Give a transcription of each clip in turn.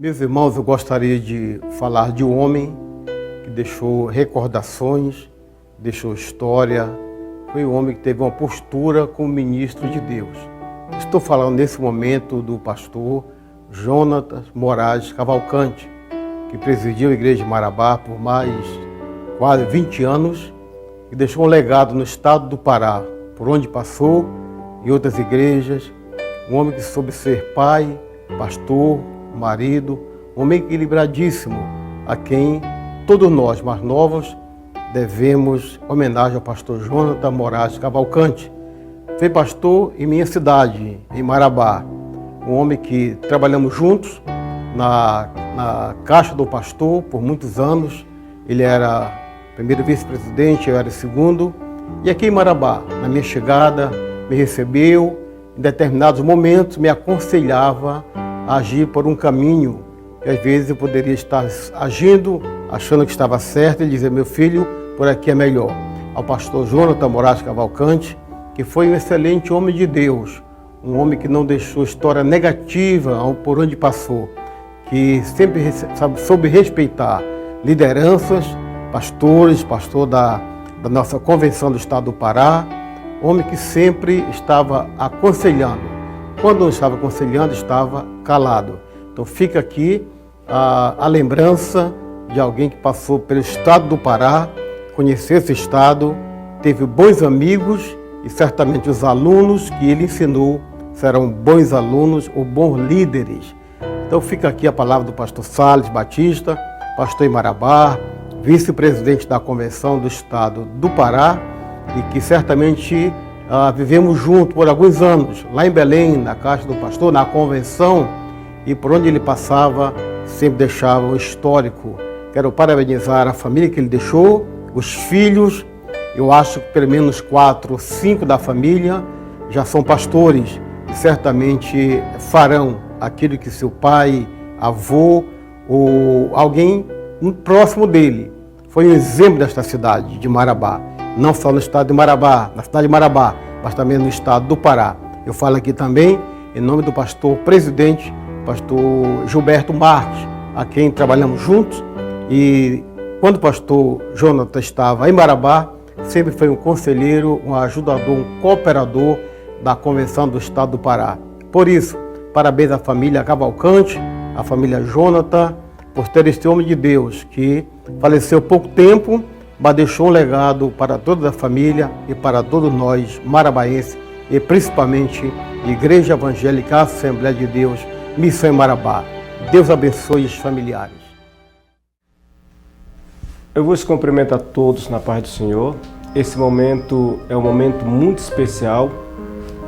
Meus irmãos, eu gostaria de falar de um homem que deixou recordações, deixou história. Foi um homem que teve uma postura como ministro de Deus. Estou falando nesse momento do pastor Jonatas Moraes Cavalcante, que presidiu a igreja de Marabá por mais quase 20 anos e deixou um legado no estado do Pará, por onde passou, em outras igrejas. Um homem que soube ser pai, pastor, marido, um homem equilibradíssimo, a quem todos nós mais novos devemos homenagem ao pastor Jonatas Moraes Cavalcante. Foi pastor em minha cidade, em Marabá, um homem que trabalhamos juntos na Caixa do Pastor por muitos anos. Ele era primeiro vice-presidente, eu era segundo, e aqui em Marabá, na minha chegada, me recebeu, em determinados momentos me aconselhava a agir por um caminho que às vezes eu poderia estar agindo, achando que estava certo, e dizer: meu filho, por aqui é melhor. Ao pastor Jonatas Moraes Cavalcante, que foi um excelente homem de Deus, um homem que não deixou história negativa por onde passou, que sempre soube respeitar lideranças, pastores, pastor da nossa convenção do estado do Pará, homem que sempre estava aconselhando. Quando não estava aconselhando, estava calado. Então fica aqui a lembrança de alguém que passou pelo estado do Pará, conheceu esse estado, teve bons amigos e certamente os alunos que ele ensinou serão bons alunos ou bons líderes. Então fica aqui a palavra do pastor Salles Batista, pastor em Marabá, vice-presidente da convenção do estado do Pará, e que certamente vivemos juntos por alguns anos, lá em Belém, na Caixa do Pastor, na convenção, e por onde ele passava, sempre deixava um histórico. Quero parabenizar a família que ele deixou, os filhos. Eu acho que pelo menos 4 ou 5 da família já são pastores e certamente farão aquilo que seu pai, avô ou alguém próximo dele foi um exemplo desta cidade de Marabá. Não só no estado de Marabá, na cidade de Marabá, mas também no estado do Pará. Eu falo aqui também em nome do pastor presidente, pastor Gilberto Marques, a quem trabalhamos juntos. E quando o pastor Jonatas estava em Marabá, sempre foi um conselheiro, um ajudador, um cooperador da convenção do estado do Pará. Por isso, parabéns à família Cavalcante, à família Jonatas, por ter este homem de Deus que faleceu há pouco tempo, mas deixou um legado para toda a família e para todos nós marabaenses, e principalmente Igreja Evangélica Assembleia de Deus, Missão em Marabá. Deus abençoe os familiares. Eu vos cumprimento a todos na paz do Senhor. Esse momento é um momento muito especial,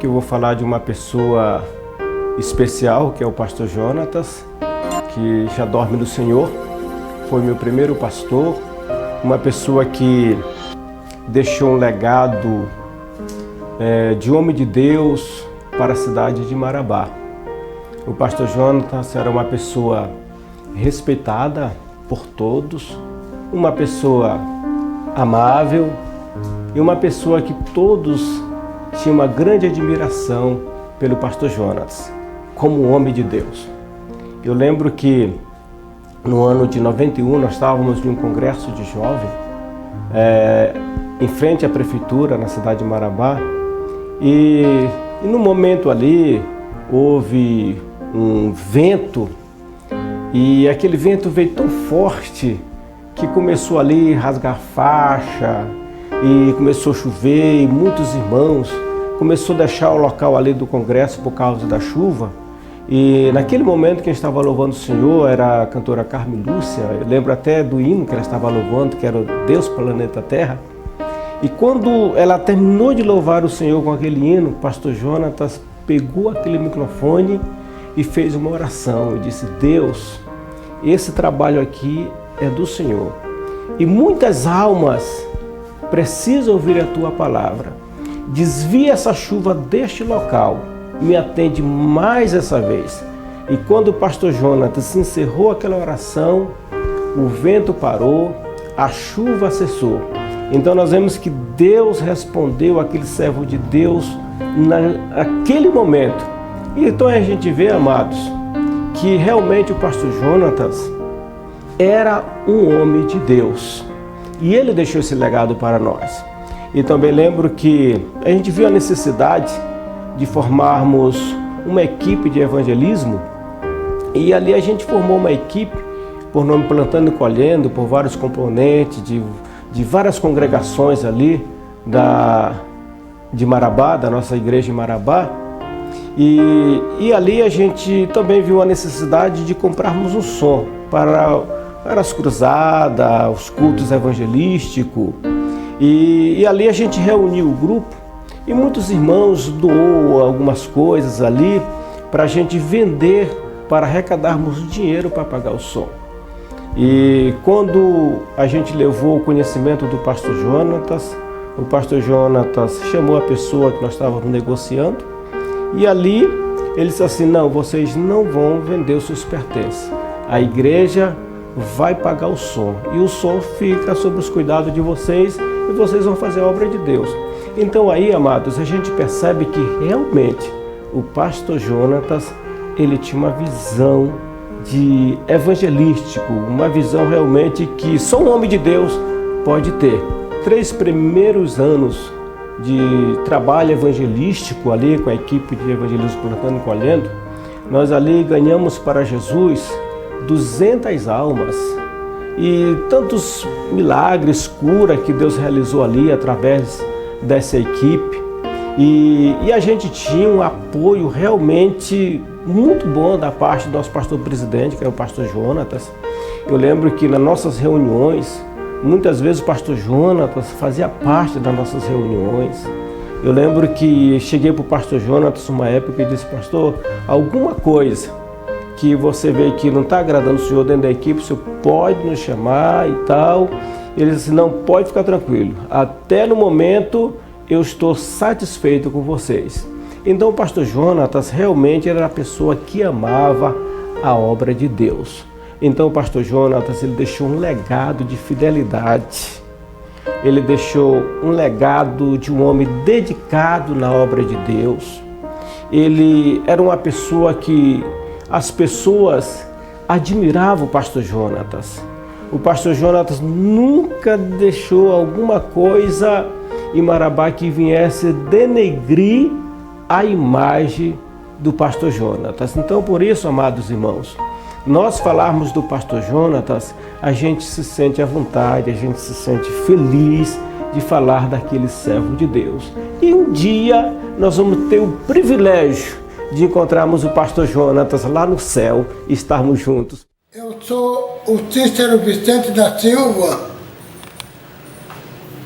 que eu vou falar de uma pessoa especial, que é o pastor Jonatas, que já dorme no Senhor. Foi meu primeiro pastor, uma pessoa que deixou um legado de homem de Deus para a cidade de Marabá. O pastor Jonatas era uma pessoa respeitada por todos, uma pessoa amável e uma pessoa que todos tinham uma grande admiração pelo pastor Jonatas, como um homem de Deus. Eu lembro que no ano de 91 nós estávamos em um congresso de jovem em frente à prefeitura na cidade de Marabá, e no momento ali houve um vento, e aquele vento veio tão forte que começou ali a rasgar faixa e começou a chover, e muitos irmãos começou a deixar o local ali do congresso por causa da chuva. E naquele momento quem estava louvando o Senhor era a cantora Carmen Lúcia. Eu lembro até do hino que ela estava louvando, que era o Deus Planeta Terra. E quando ela terminou de louvar o Senhor com aquele hino, o pastor Jonatas pegou aquele microfone e fez uma oração. E disse: Deus, esse trabalho aqui é do Senhor, e muitas almas precisam ouvir a tua palavra. Desvia essa chuva deste local, me atende mais essa vez. E quando o pastor Jonatas encerrou aquela oração, o vento parou, a chuva cessou. Então nós vemos que Deus respondeu àquele servo de Deus naquele momento. E então a gente vê, amados, que realmente o pastor Jonatas era um homem de Deus. E ele deixou esse legado para nós. E também lembro que a gente viu a necessidade de formarmos uma equipe de evangelismo. E ali a gente formou uma equipe por nome Plantando e Colhendo, por vários componentes de várias congregações ali de Marabá, da nossa igreja em Marabá. E ali a gente também viu a necessidade de comprarmos um som para as cruzadas, os cultos evangelísticos. E ali a gente reuniu o grupo e muitos irmãos doou algumas coisas ali para a gente vender, para arrecadarmos dinheiro para pagar o som. E quando a gente levou o conhecimento do pastor Jonatas, o pastor Jonatas chamou a pessoa que nós estávamos negociando e ali ele disse assim: não, vocês não vão vender os seus pertences, a igreja vai pagar o som e o som fica sob os cuidados de vocês e vocês vão fazer a obra de Deus. Então aí, amados, a gente percebe que realmente o pastor Jonatas, ele tinha uma visão de evangelístico, uma visão realmente que só um homem de Deus pode ter. 3 primeiros anos de trabalho evangelístico ali com a equipe de evangelismo Plantando e Colhendo, nós ali ganhamos para Jesus 200 almas e tantos milagres, cura que Deus realizou ali através dessa equipe. E a gente tinha um apoio realmente muito bom da parte do nosso pastor presidente, que é o pastor Jonatas. Eu lembro que nas nossas reuniões, muitas vezes o pastor Jonatas fazia parte das nossas reuniões. Eu lembro que cheguei para o pastor Jonatas uma época e disse: pastor, alguma coisa que você vê que não está agradando o senhor dentro da equipe, o senhor pode nos chamar e tal. Ele disse: não, pode ficar tranquilo, até no momento eu estou satisfeito com vocês. Então o pastor Jonatas realmente era a pessoa que amava a obra de Deus. Então o pastor Jonatas, ele deixou um legado de fidelidade, ele deixou um legado de um homem dedicado na obra de Deus. Ele era uma pessoa que as pessoas admiravam o pastor Jonatas. O pastor Jonatas nunca deixou alguma coisa em Marabá que viesse denegrir a imagem do pastor Jonatas. Então, por isso, amados irmãos, nós falarmos do pastor Jonatas, a gente se sente à vontade, a gente se sente feliz de falar daquele servo de Deus. E um dia nós vamos ter o privilégio de encontrarmos o pastor Jonatas lá no céu e estarmos juntos. Eu sou o Cícero Vicente da Silva.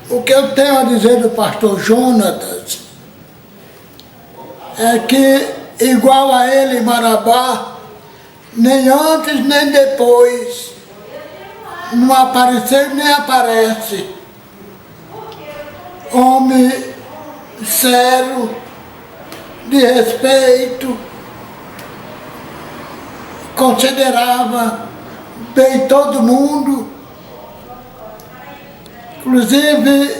O que eu tenho a dizer do pastor Jonatas é que, igual a ele em Marabá, nem antes nem depois, não apareceu nem aparece. Homem sério, de respeito, considerava bem todo mundo. Inclusive,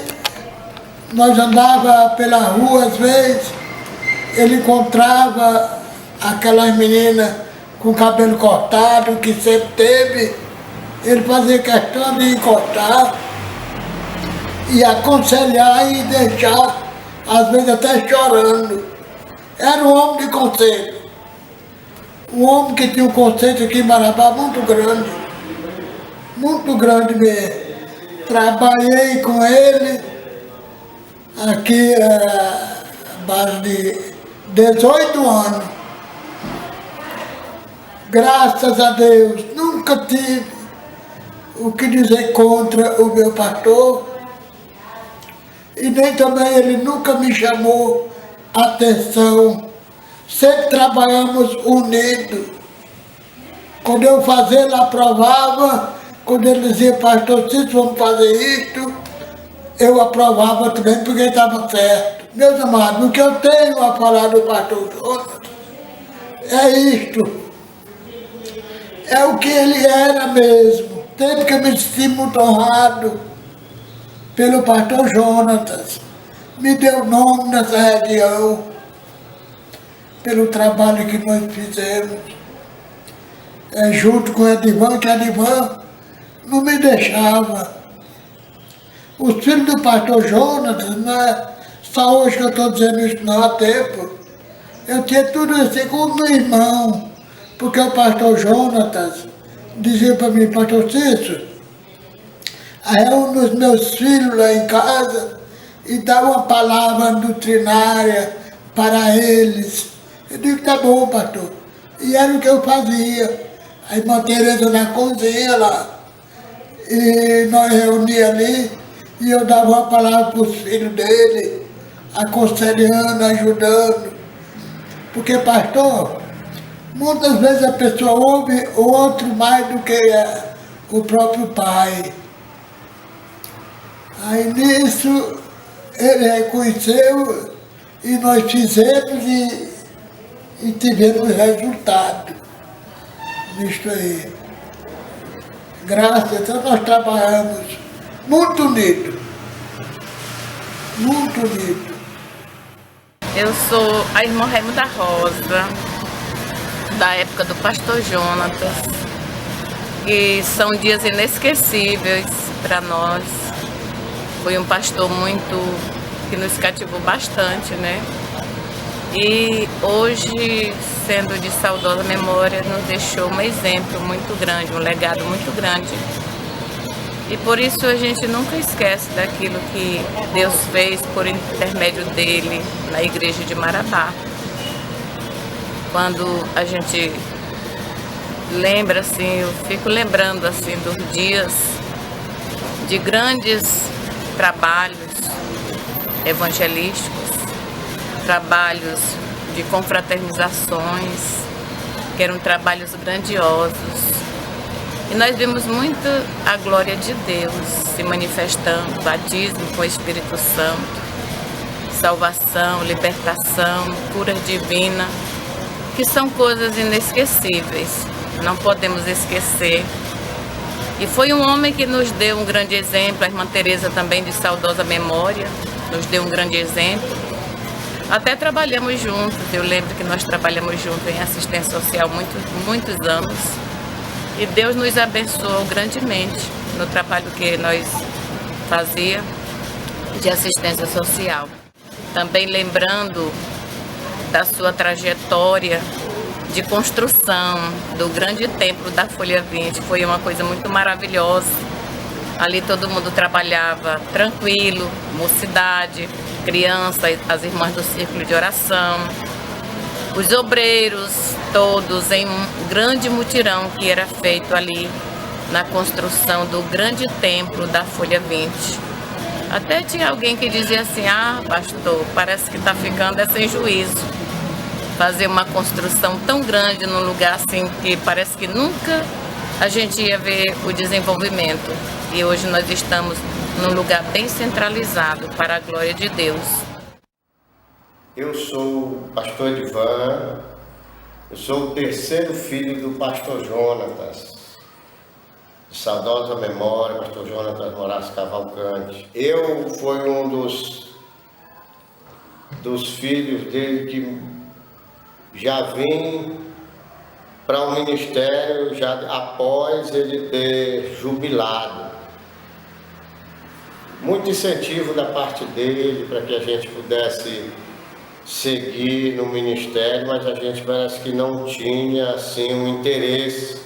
nós andava pela rua às vezes, ele encontrava aquelas meninas com cabelo cortado, que sempre teve, ele fazia questão de encostar e aconselhar e deixar, às vezes até chorando. Era um homem de conceito, um homem que tinha um conceito aqui em Marabá muito grande mesmo. Trabalhei com ele aqui há mais de 18 anos. Graças a Deus, nunca tive o que dizer contra o meu pastor e nem também ele nunca me chamou atenção. Sempre trabalhamos unidos. Quando eu fazia, ele aprovava. Quando ele dizia: pastor Cícero, vamos fazer isto, eu aprovava também porque estava certo. Meus amados, o que eu tenho a falar do pastor Jonatas é isto. É o que ele era mesmo. Sempre que eu me senti muito honrado pelo pastor Jonatas. Me deu nome nessa região, pelo trabalho que nós fizemos. junto com o Edivan, que Edivan não me deixava. Os filhos do pastor Jonas, não é só hoje que eu estou dizendo isso, não há tempo. Eu tinha tudo assim com o meu irmão, porque o pastor Jonatas dizia para mim, pastor Cícero, reúne os meus filhos lá em casa e dá uma palavra doutrinária para eles. Eu digo, tá bom, pastor. E era o que eu fazia. A irmã Tereza na cozinha lá, e nós reuníamos ali, e eu dava uma palavra para os filhos dele, aconselhando, ajudando. Porque, pastor, muitas vezes a pessoa ouve o outro mais do que o próprio pai. Aí nisso ele reconheceu e nós fizemos e tivemos resultado nisso aí. Graças a Deus nós trabalhamos muito unido. Muito unido. Eu sou a irmã Raimundo Rosa, da época do pastor Jonatas, e são dias inesquecíveis para nós. Foi um pastor que nos cativou bastante, né? E hoje, sendo de saudosa memória, nos deixou um exemplo muito grande, um legado muito grande. E por isso a gente nunca esquece daquilo que Deus fez por intermédio dele na igreja de Marabá. Quando a gente lembra, assim, eu fico lembrando assim, dos dias de grandes trabalhos evangelísticos, trabalhos de confraternizações, que eram trabalhos grandiosos. E nós vimos muito a glória de Deus se manifestando, batismo com o Espírito Santo, salvação, libertação, cura divina, que são coisas inesquecíveis, não podemos esquecer. E foi um homem que nos deu um grande exemplo, a irmã Tereza também de saudosa memória, nos deu um grande exemplo. Até trabalhamos juntos, eu lembro que nós trabalhamos juntos em assistência social muitos anos. E Deus nos abençoou grandemente no trabalho que nós fazíamos de assistência social. Também lembrando da sua trajetória de construção do grande templo da Folha 20. Foi uma coisa muito maravilhosa. Ali todo mundo trabalhava tranquilo, mocidade, crianças, as irmãs do círculo de oração, os obreiros, todos em um grande mutirão que era feito ali na construção do grande templo da Folha 20. Até tinha alguém que dizia assim, pastor, parece que está ficando sem juízo. Fazer uma construção tão grande num lugar assim que parece que nunca a gente ia ver o desenvolvimento. E hoje nós estamos num lugar bem centralizado para a glória de Deus. Eu sou o pastor Edivan, eu sou o terceiro filho do pastor Jonatas, de saudosa memória, pastor Jonatas Moraes Cavalcante. Eu fui um dos filhos dele que já vim para o ministério já após ele ter jubilado. Muito incentivo da parte dele para que a gente pudesse seguir no ministério, mas a gente parece que não tinha assim um interesse,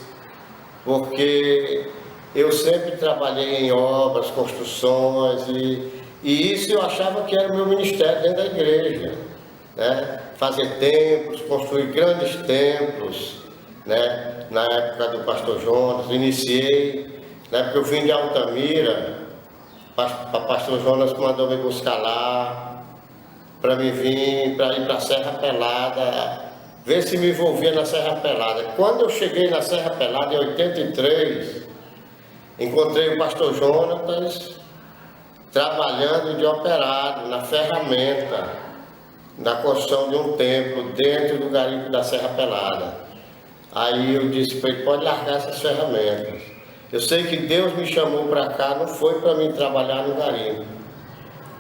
porque eu sempre trabalhei em obras, construções e isso eu achava que era o meu ministério dentro da igreja, né? Fazer templos, construir grandes templos, né? Na época do pastor Jonas, iniciei, na época eu vim de Altamira, o pastor Jonas mandou me buscar lá, para me vir, para ir para a Serra Pelada, ver se me envolvia na Serra Pelada. Quando eu cheguei na Serra Pelada, em 83, encontrei o pastor Jonatas trabalhando de operário, na ferramenta, na construção de um templo, dentro do garimpo da Serra Pelada. Aí eu disse para ele, pode largar essas ferramentas. Eu sei que Deus me chamou para cá, não foi para mim trabalhar no garimpo.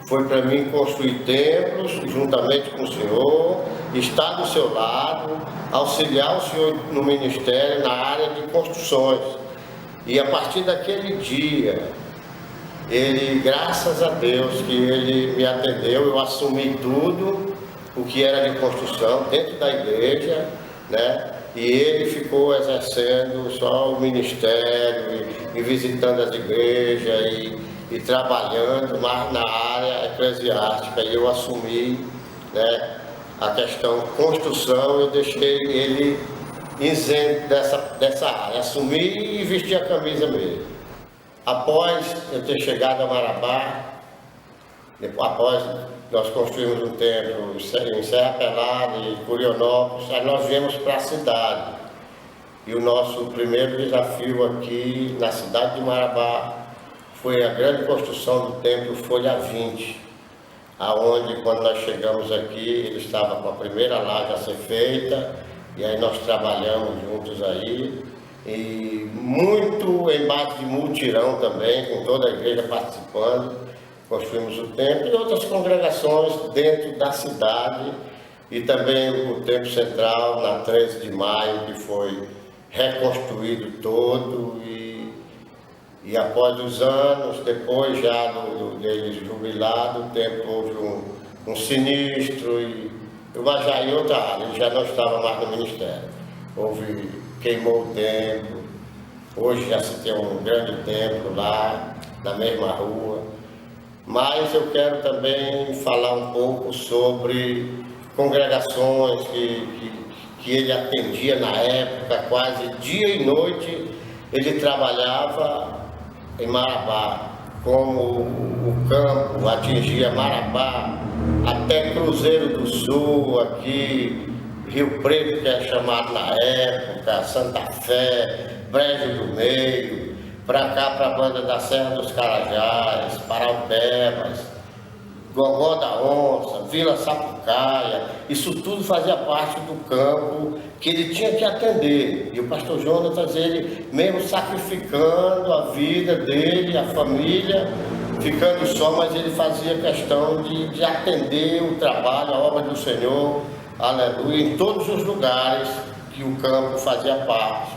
foi para mim construir templos juntamente com o Senhor, estar do seu lado, auxiliar o Senhor no ministério, na área de construções. E a partir daquele dia, ele, graças a Deus que ele me atendeu, eu assumi tudo o que era de construção dentro da igreja, né? E ele ficou exercendo só o ministério e visitando as igrejas e trabalhando mais na área eclesiástica. E eu assumi, né, a questão construção, eu deixei ele isento dessa área, assumi e vesti a camisa mesmo. Após eu ter chegado a Marabá, após nós construímos um templo em Serra Pelada e Curionópolis, aí nós viemos para a cidade. E o nosso primeiro desafio aqui na cidade de Marabá foi a grande construção do templo Folha 20, aonde quando nós chegamos aqui, ele estava com a primeira laje a ser feita, e aí nós trabalhamos juntos aí, e muito em base de mutirão também, com toda a igreja participando, construímos o templo e outras congregações dentro da cidade, e também o templo central na 13 de maio, que foi reconstruído todo, e após os anos, depois já dele jubilado, o templo houve um sinistro, mas já em outra área, ele já não estava mais no ministério. Queimou o templo, hoje já se tem um grande templo lá, na mesma rua. Mas eu quero também falar um pouco sobre congregações que ele atendia na época, quase dia e noite, ele trabalhava em Marabá, como o campo atingia Marabá, até Cruzeiro do Sul, aqui, Rio Preto, que é chamado na época, Santa Fé, Brejo do Meio, para cá, para a banda da Serra dos Carajás, Paraupebas, Gogó da Onça, Vila Sapucaia, isso tudo fazia parte do campo que ele tinha que atender. E o pastor Jonatas, ele mesmo sacrificando a vida dele, a família, ficando só, mas ele fazia questão de atender o trabalho, a obra do Senhor, aleluia, em todos os lugares que o campo fazia parte,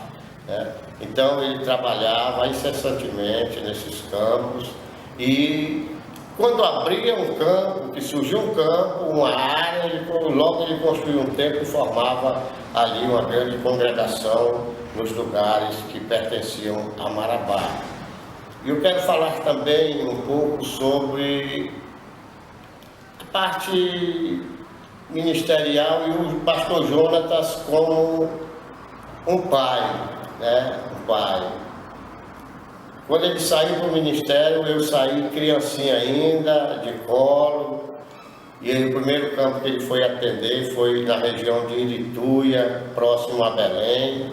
né? Então ele trabalhava incessantemente nesses campos, e quando abria um campo, que surgiu um campo, uma área, logo ele construiu um templo e formava ali uma grande congregação nos lugares que pertenciam a Marabá. E eu quero falar também um pouco sobre a parte ministerial e o pastor Jonatas como um pai, né? Um pai. Quando ele saiu para o ministério, eu saí criancinha ainda, de colo, e o primeiro campo que ele foi atender foi na região de Irituia, próximo a Belém.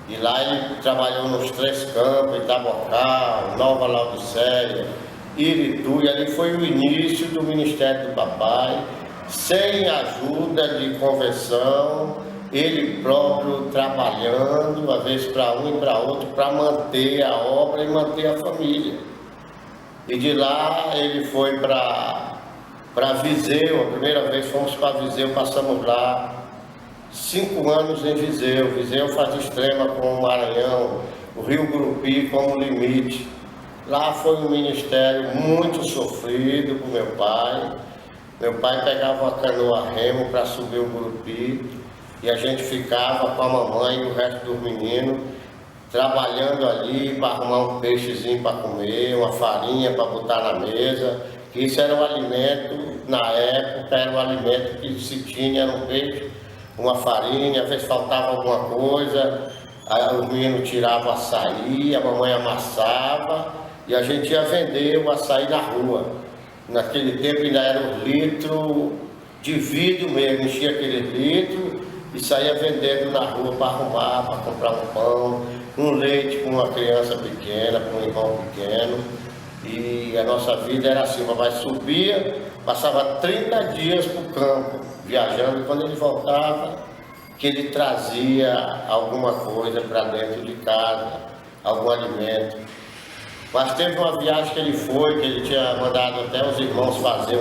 E lá ele trabalhou nos 3 campos, Itabocal, Nova Laodicéia, Irituia. Ali foi o início do ministério do papai, sem ajuda de conversão, ele próprio trabalhando, às vezes para um e para outro, para manter a obra e manter a família. E de lá ele foi para Viseu, a primeira vez fomos para Viseu, passamos lá 5 anos em Viseu. Viseu faz extrema com o Maranhão, o Rio Gurupi como limite. Lá foi um ministério muito sofrido com meu pai. Meu pai pegava uma canoa remo para subir o Gurupi, e a gente ficava com a mamãe e o resto dos meninos trabalhando ali para arrumar um peixezinho para comer, uma farinha para botar na mesa, que isso era um alimento, na época era um alimento que se tinha, era um peixe, uma farinha, às vezes faltava alguma coisa, aí os meninos tiravam açaí, a mamãe amassava e a gente ia vender o açaí na rua. Naquele tempo ainda era um litro de vidro mesmo, enchia aquele litro e saía vendendo na rua para arrumar, para comprar um pão, um leite para uma criança pequena, para um irmão pequeno. E a nossa vida era assim, o papai subia, passava 30 dias para o campo, viajando, e quando ele voltava, que ele trazia alguma coisa para dentro de casa, algum alimento. Mas teve uma viagem que ele tinha mandado até os irmãos fazer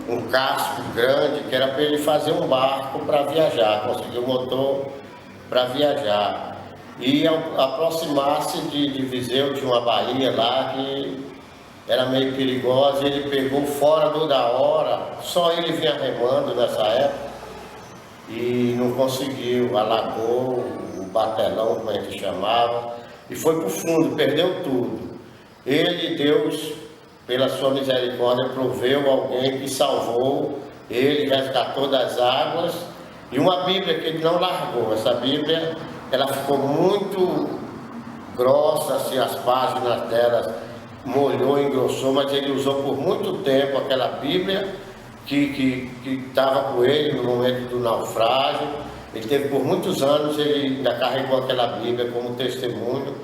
um casco grande, que era para ele fazer um barco para viajar, conseguir um motor para viajar. E ao aproximar-se de Viseu, tinha uma baía lá que era meio perigosa, e ele pegou fora da hora, só ele vinha remando nessa época, e não conseguiu, alagou o batelão, como a gente chamava, e foi para o fundo, perdeu tudo. Ele, Deus, pela sua misericórdia, proveu alguém que salvou ele, resgatou das águas, e uma Bíblia que ele não largou. Essa Bíblia, ela ficou muito grossa, assim, as páginas delas molhou, engrossou, mas ele usou por muito tempo aquela Bíblia que estava com ele no momento do naufrágio. Ele teve por muitos anos, ele ainda carregou aquela Bíblia como testemunho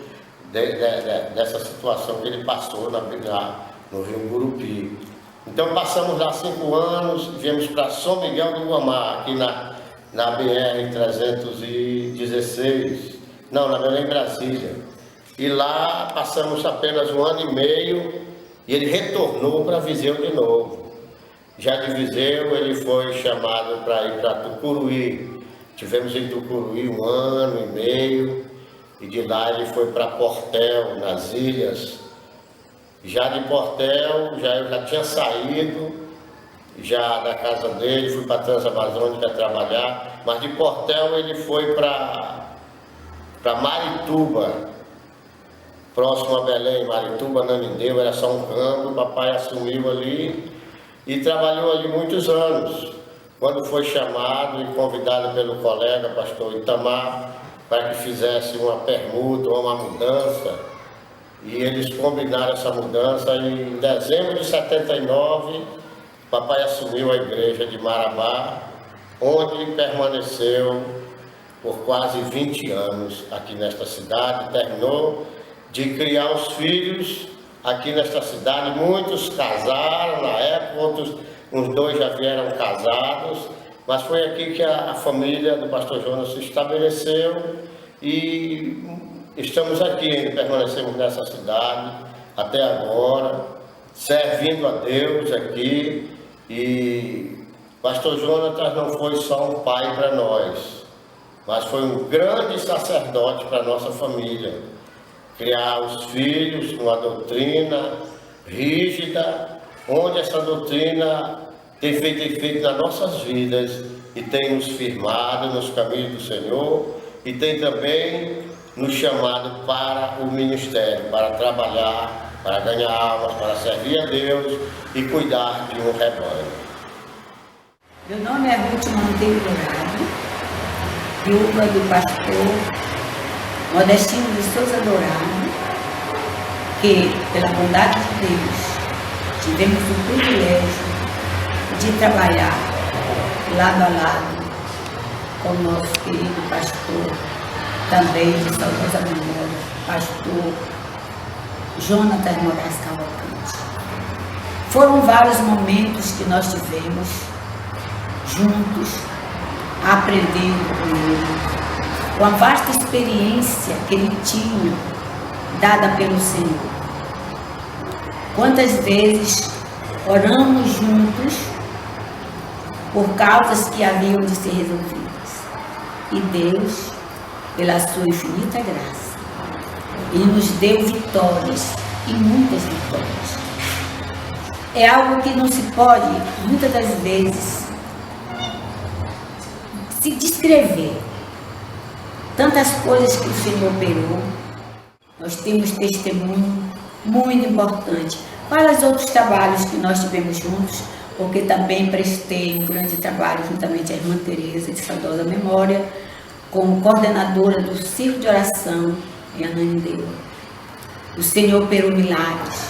dessa situação que ele passou no Rio Gurupi. Então passamos lá 5 anos, viemos para São Miguel do Guamá, aqui na BR-316, não, na Belém, Brasília. E lá passamos apenas 1 ano e meio e ele retornou para Viseu de novo. Já de Viseu ele foi chamado para ir para Tucuruí. Tivemos em Tucuruí 1 ano e meio e de lá ele foi para Portel, nas ilhas. Já de Portel, eu já tinha saído já da casa dele, fui para a Transamazônica trabalhar, mas de Portel ele foi para Marituba, próximo a Belém, Marituba, Nanindeu, era só um campo. O papai assumiu ali e trabalhou ali muitos anos. Quando foi chamado e convidado pelo colega, pastor Itamar, para que fizesse uma permuta ou uma mudança, e eles combinaram essa mudança. E em dezembro de 79, o papai assumiu a igreja de Marabá, onde permaneceu por quase 20 anos aqui nesta cidade. Terminou de criar os filhos aqui nesta cidade. Muitos casaram na época, uns 2 já vieram casados, mas foi aqui que a família do pastor Jonas se estabeleceu e estamos aqui, ainda permanecemos nessa cidade até agora, servindo a Deus aqui. E pastor Jonatas não foi só um pai para nós, mas foi um grande sacerdote para a nossa família. Criar os filhos com uma doutrina rígida, onde essa doutrina tem feito efeito nas nossas vidas e tem nos firmado nos caminhos do Senhor e tem também nos chamado para o ministério, para trabalhar, para ganhar almas, para servir a Deus e cuidar de um rebanho. Meu nome é Ruth Monteiro Dourado, viúva do pastor Modestino de Souza Dourado, que, pela bondade de Deus, tivemos o privilégio de trabalhar lado a lado com o nosso querido pastor, também de saudosa memória, pastor Jonatas Moraes Cavalcante. Foram vários momentos que nós tivemos juntos, aprendendo com ele, com a vasta experiência que ele tinha, dada pelo Senhor. Quantas vezes oramos juntos por causas que haviam de ser resolvidas. E Deus, pela sua infinita graça, Ele nos deu vitórias, e muitas vitórias. É algo que não se pode, muitas das vezes, se descrever. Tantas coisas que o Senhor operou. Nós temos testemunho muito importante para os outros trabalhos que nós tivemos juntos, porque também prestei um grande trabalho juntamente à irmã Tereza, de saudosa memória, como coordenadora do Círculo de Oração em Ananindeua. O Senhor operou milagres,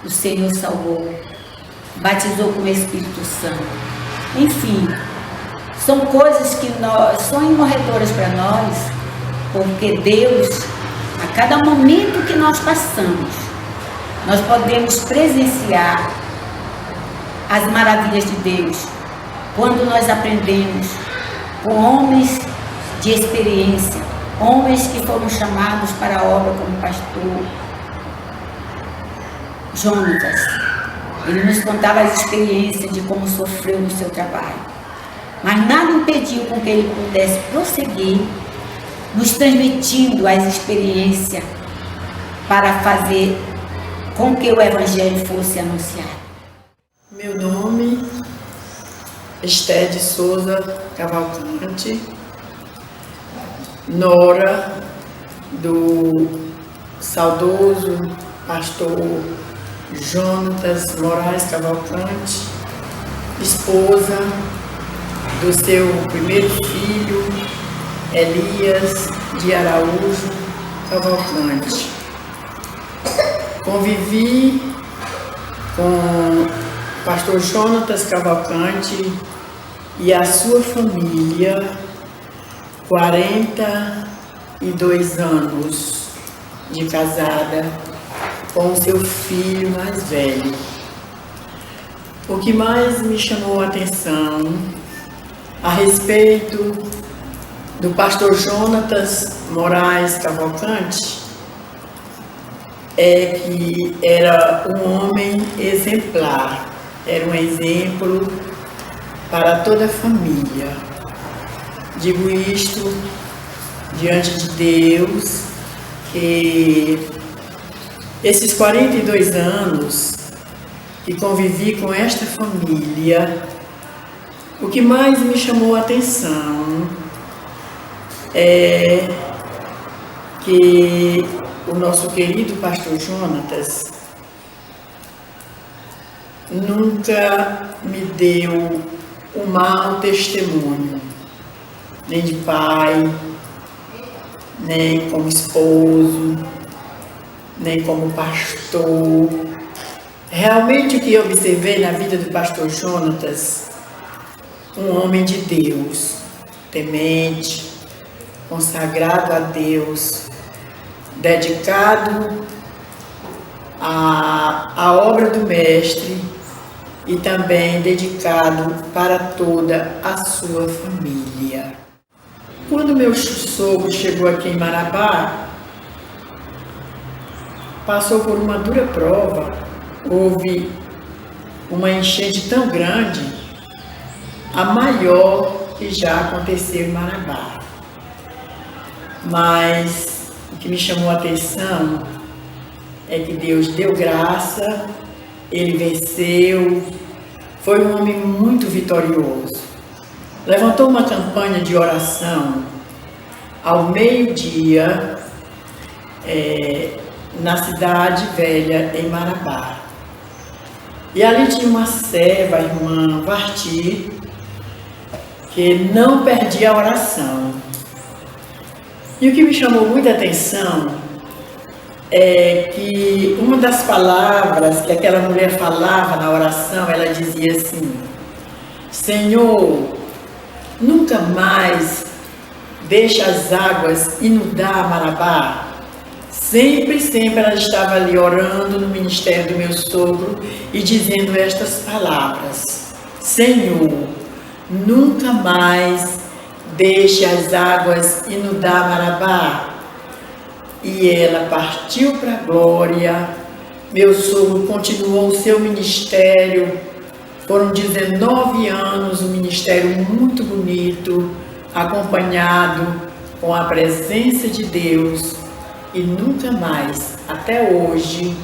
o Senhor salvou, batizou com o Espírito Santo. Enfim, são coisas que são imorredoras para nós, porque Deus, a cada momento que nós passamos, nós podemos presenciar as maravilhas de Deus, quando nós aprendemos com homens de experiência, homens que foram chamados para a obra como pastor, Jonatas. Ele nos contava as experiências de como sofreu no seu trabalho. Mas nada impediu com que ele pudesse prosseguir, nos transmitindo as experiências para fazer com que o Evangelho fosse anunciado. Meu nome é Esté de Souza Cavalcante, nora do saudoso pastor Jonatas Moraes Cavalcante, esposa do seu primeiro filho, Elias de Araújo Cavalcante. Convivi com o pastor Jonatas Cavalcante e a sua família 42 anos de casada com o seu filho mais velho. O que mais me chamou a atenção a respeito do pastor Jonatas Moraes Cavalcante é que era um homem exemplar, era um exemplo para toda a família. Digo isto diante de Deus, que esses 42 anos que convivi com esta família, o que mais me chamou a atenção é que o nosso querido pastor Jonatas nunca me deu um mau testemunho, nem de pai, nem como esposo, nem como pastor. Realmente o que eu observei na vida do pastor Jonatas, um homem de Deus, temente, consagrado a Deus, dedicado à obra do Mestre e também dedicado para toda a sua família. Quando meu sogro chegou aqui em Marabá, passou por uma dura prova, houve uma enchente tão grande, a maior que já aconteceu em Marabá. Mas o que me chamou a atenção é que Deus deu graça, ele venceu, foi um homem muito vitorioso. Levantou uma campanha de oração ao meio-dia na cidade velha, em Marabá. E ali tinha uma serva, a irmã Varti, que não perdia a oração. E o que me chamou muita atenção é que uma das palavras que aquela mulher falava na oração, ela dizia assim: Senhor, nunca mais deixe as águas inundar Marabá. Sempre ela estava ali orando no ministério do meu sogro e dizendo estas palavras: Senhor, nunca mais deixe as águas inundar Marabá. E ela partiu para a glória. Meu sogro continuou o seu ministério. Foram 19 anos, um ministério muito bonito, acompanhado com a presença de Deus. E nunca mais, até hoje,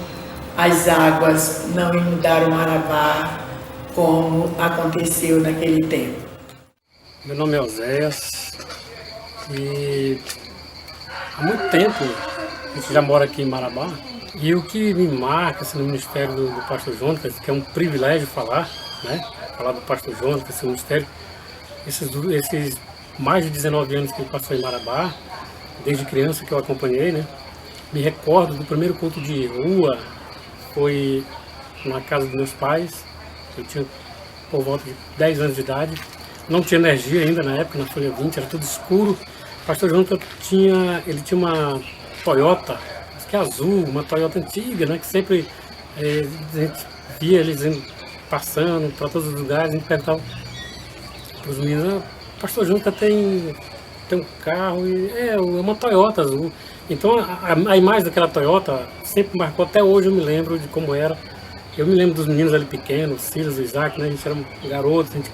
as águas não inundaram Marabá como aconteceu naquele tempo. Meu nome é Oséias e há muito tempo a gente já mora aqui em Marabá. E o que me marca assim, no ministério do pastor Jonatas, que é um privilégio falar, né? Falar do pastor Jonatas, esse ministério, esses mais de 19 anos que ele passou em Marabá, desde criança que eu acompanhei, né? Me recordo do primeiro culto de rua, foi na casa dos meus pais. Eu tinha por volta de 10 anos de idade, não tinha energia ainda na época, na Folha 20, era tudo escuro. O pastor Jonatas tinha uma Toyota, acho que é azul, uma Toyota antiga, né, que sempre a gente via eles passando para todos os lugares. A gente perguntava para os meninos: o pastor Jonatas tem um carro, e é uma Toyota azul. Então a imagem daquela Toyota sempre marcou, até hoje eu me lembro de como era. Eu me lembro dos meninos ali pequenos, o Silas, o Isaac, né? A gente era garotos, a gente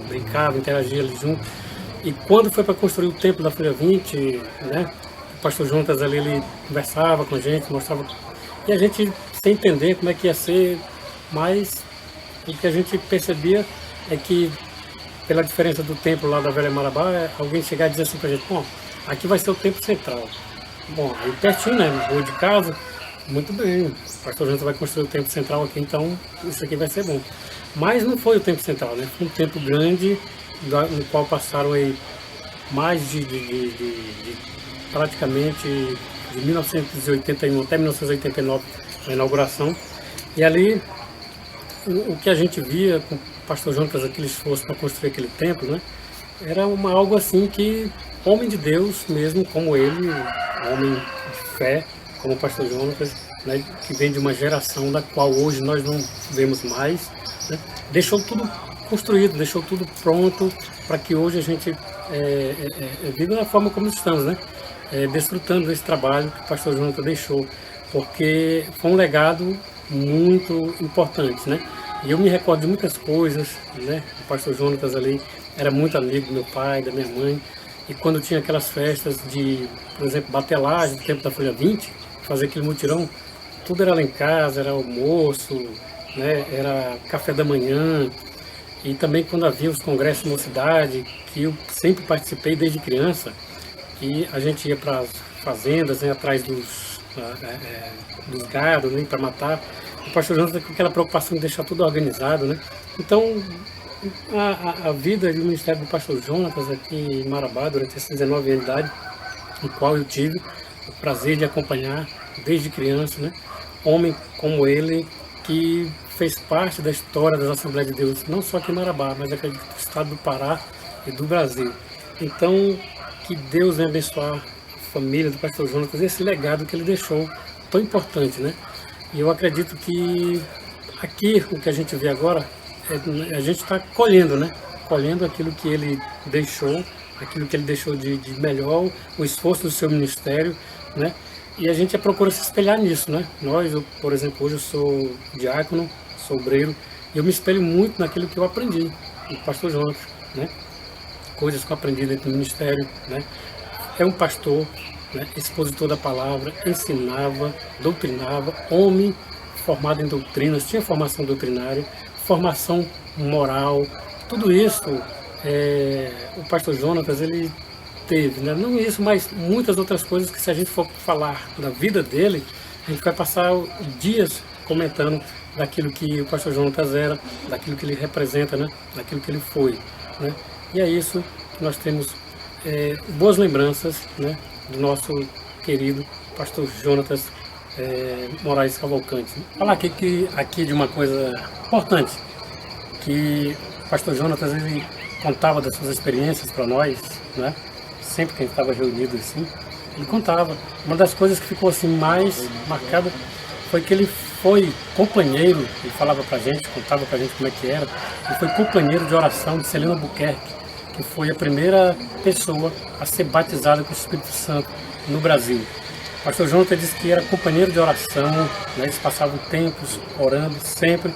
brincava, interagia ali junto. E quando foi para construir o templo da Folha 20, né? O pastor Jonatas ali, ele conversava com a gente, mostrava. E a gente sem entender como é que ia ser, mas o que a gente percebia é que, pela diferença do templo lá da Velha Marabá, alguém chegar e dizer assim pra gente, bom, aqui vai ser o templo central. Bom, aí pertinho, né, no rua de casa, muito bem, o pastor Jonatas vai construir o templo central aqui, então isso aqui vai ser bom. Mas não foi o templo central, né, foi um templo grande, no qual passaram aí mais de praticamente de 1981 até 1989, a inauguração. E ali, o que a gente via com o pastor Jonatas, aquele esforço para construir aquele templo, né, era algo assim que homem de Deus mesmo, como ele, homem de fé, como o pastor Jonatas, né, que vem de uma geração da qual hoje nós não vemos mais, né, deixou tudo construído, deixou tudo pronto para que hoje a gente viva da forma como estamos, né? Desfrutando desse trabalho que o pastor Jonatas deixou, porque foi um legado muito importante, né? E eu me recordo de muitas coisas, né? O pastor Jonatas ali era muito amigo do meu pai, da minha mãe, e quando tinha aquelas festas de, por exemplo, batelagem do tempo da Folha 20, fazer aquele mutirão, tudo era lá em casa, era almoço, né? Era café da manhã. E também quando havia os congressos de mocidade, que eu sempre participei desde criança, que a gente ia para as fazendas, né, atrás dos gados, né, para matar. O pastor Jonatas com aquela preocupação de deixar tudo organizado, né? Então, a vida e o ministério do pastor Jonatas aqui em Marabá, durante esses 19 anos de idade, no qual eu tive o prazer de acompanhar desde criança, né? Homem como ele, que fez parte da história das Assembleias de Deus, não só aqui em Marabá, mas acredito do estado do Pará e do Brasil. Então, que Deus venha abençoar a família do pastor Jonatas, esse legado que ele deixou, tão importante, né? E eu acredito que aqui, o que a gente vê agora, a gente está colhendo, né? Colhendo aquilo que ele deixou, aquilo que ele deixou de melhor, o esforço do seu ministério, né? E a gente procura se espelhar nisso, né? Eu, por exemplo, hoje eu sou diácono, sou obreiro, e eu me espelho muito naquilo que eu aprendi do pastor Jonatas, né? Coisas que eu aprendi dentro do ministério, né? É um pastor, né? Expositor da palavra, ensinava, doutrinava, homem formado em doutrinas, tinha formação doutrinária, formação moral, tudo isso o pastor Jonatas, ele teve, né? Não isso, mas muitas outras coisas que, se a gente for falar da vida dele, a gente vai passar dias comentando daquilo que o pastor Jonatas era, daquilo que ele representa, né? Daquilo que ele foi, né? E é isso que nós temos boas lembranças, né? Do nosso querido pastor Jonatas Moraes Cavalcante. Falar aqui de uma coisa importante, que o pastor Jonatas, ele contava das suas experiências para nós, né? Sempre que a gente estava reunido assim, ele contava. Uma das coisas que ficou assim mais marcada foi que ele foi companheiro, ele falava pra gente, contava pra gente como é que era, ele foi companheiro de oração de Celina Buquerque, que foi a primeira pessoa a ser batizada com o Espírito Santo no Brasil. O pastor Jonatas disse que era companheiro de oração, né? Eles passavam tempos orando sempre,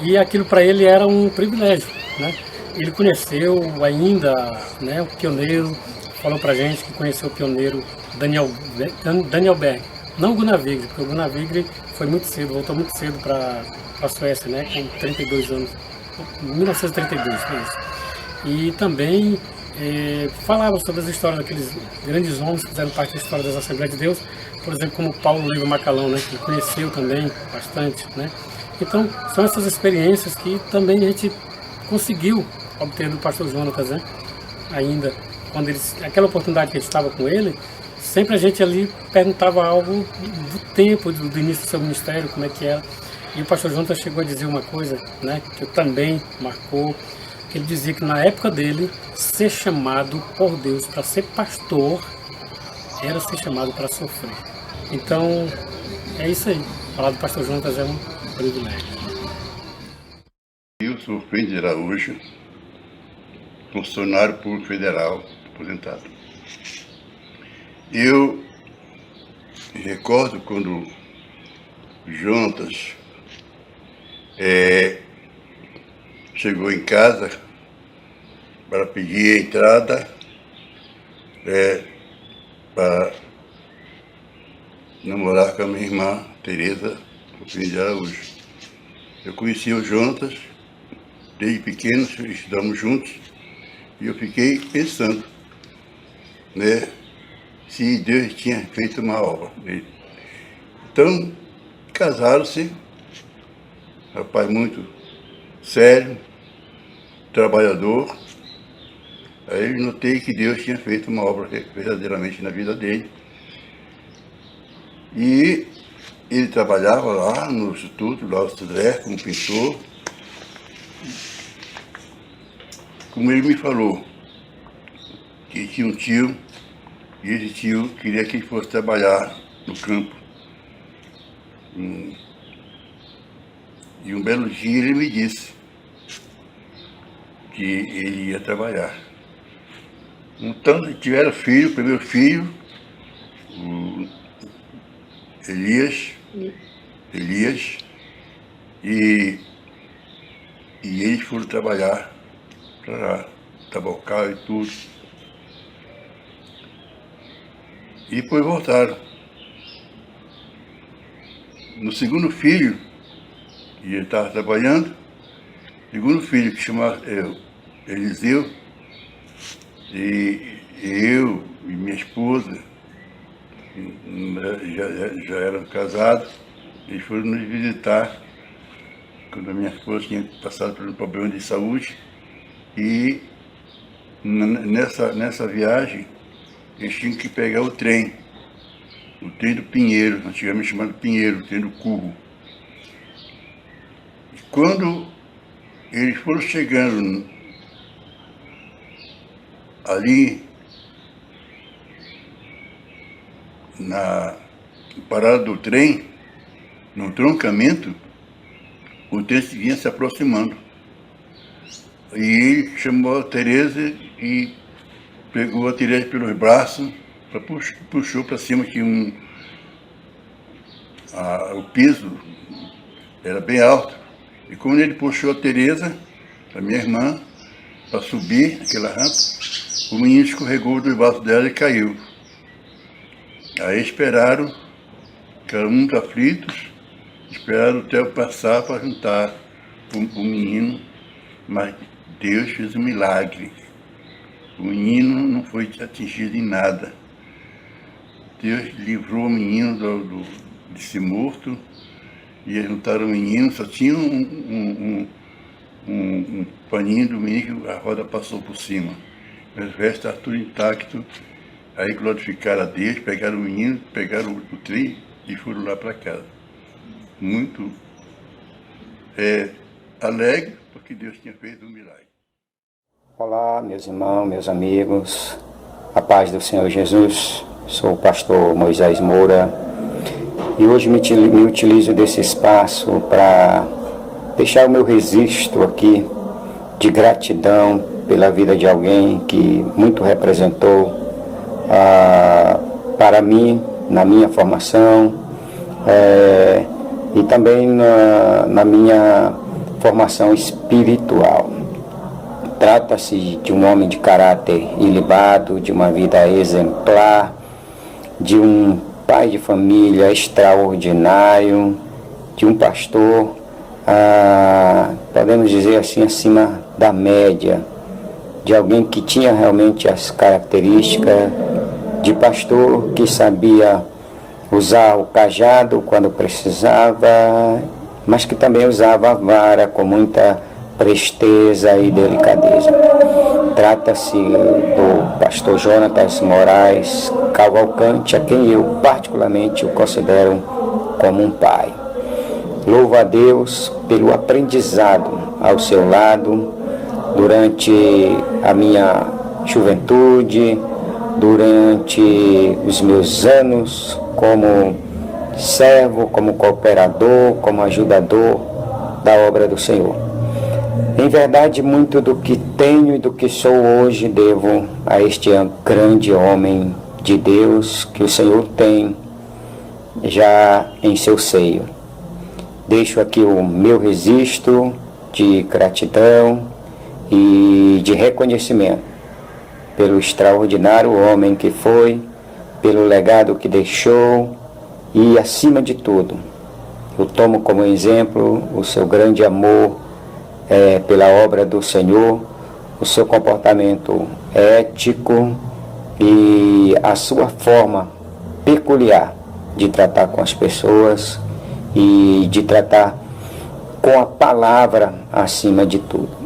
e aquilo para ele era um privilégio, né? Ele conheceu ainda, né, o pioneiro, falou pra gente que conheceu o pioneiro Daniel Berg, não o Gunnar Wigre, porque o Gunnar Wigre foi muito cedo, voltou muito cedo para a Suécia, né, com 32 anos, 1932, foi isso. E também falava sobre as histórias daqueles grandes homens que fizeram parte da história das Assembleias de Deus, por exemplo, como Paulo Leiva Macalão, né, que ele conheceu também bastante, né. Então, são essas experiências que também a gente conseguiu obter do pastor Jonatas, né, ainda. Quando aquela oportunidade que a gente estava com ele, sempre a gente ali perguntava algo do tempo, do início do seu ministério, como é que era. E o pastor Jonatas chegou a dizer uma coisa, né, que também marcou, que ele dizia que na época dele, ser chamado por Deus para ser pastor era ser chamado para sofrer. Então, é isso aí. Falar do pastor Jonatas é um privilégio. Eu sou Fred Araújo, funcionário público federal, aposentado. Eu recordo quando Jonatas chegou em casa para pedir a entrada para namorar com a minha irmã Tereza de Araújo. Eu conheci o Jonatas desde pequeno, estudamos juntos, e eu fiquei pensando, né, se Deus tinha feito uma obra nele. Então, casaram-se, rapaz muito sério, trabalhador. Aí eu notei que Deus tinha feito uma obra verdadeiramente na vida dele. E ele trabalhava lá no Instituto, lá no Sudré, como pintor. Como ele me falou, que tinha um tio, e esse tio queria que ele fosse trabalhar no campo. E um belo dia ele me disse que ele ia trabalhar. Então tiveram filho, o primeiro filho, o Elias, e eles foram trabalhar para tabocal e tudo. E depois voltaram. No segundo filho, que ele estava trabalhando, segundo filho, que chamava Eliseu, e eu e minha esposa já eram casados, eles foram nos visitar quando a minha esposa tinha passado por um problema de saúde. E nessa viagem eles tinham que pegar o trem do Pinheiro, antigamente chamado Pinheiro, o trem do Curro. E quando eles foram chegando ali na parada do trem, no troncamento, o trem vinha se aproximando. E ele chamou a Tereza e pegou a Tereza pelos braços, puxou para cima, que o piso era bem alto. E quando ele puxou a Tereza, a minha irmã, para subir aquela rampa, o menino escorregou dos braços dela e caiu. Aí esperaram, ficaram muito aflitos, esperaram o tempo passar para juntar o menino, mas Deus fez um milagre. O menino não foi atingido em nada. Deus livrou o menino de ser morto, e eles juntaram o menino, só tinha um paninho do menino que a roda passou por cima. Mas o resto estava tudo intacto. Aí glorificaram a Deus, pegaram o menino, pegaram o trem e foram lá para casa. Muito alegre, porque Deus tinha feito um milagre. Olá, meus irmãos, meus amigos, a paz do Senhor Jesus. Sou o pastor Moisés Moura e hoje me utilizo desse espaço para deixar o meu registro aqui de gratidão pela vida de alguém que muito representou para mim, na minha formação e também na minha formação espiritual. Trata-se de um homem de caráter ilibado, de uma vida exemplar, de um pai de família extraordinário, de um pastor, podemos dizer assim, acima da média, de alguém que tinha realmente as características de pastor, que sabia usar o cajado quando precisava, mas que também usava a vara com muita presteza e delicadeza. Trata-se do pastor Jonatas Moraes Cavalcante, a quem eu particularmente o considero como um pai. Louvo a Deus pelo aprendizado ao seu lado durante a minha juventude, durante os meus anos como servo, como cooperador, como ajudador da obra do Senhor. Em verdade, muito do que tenho e do que sou hoje devo a este grande homem de Deus que o Senhor tem já em seu seio. Deixo aqui o meu registro de gratidão e de reconhecimento pelo extraordinário homem que foi, pelo legado que deixou e, acima de tudo, eu tomo como exemplo o seu grande amor pela obra do Senhor, o seu comportamento ético e a sua forma peculiar de tratar com as pessoas e de tratar com a palavra acima de tudo.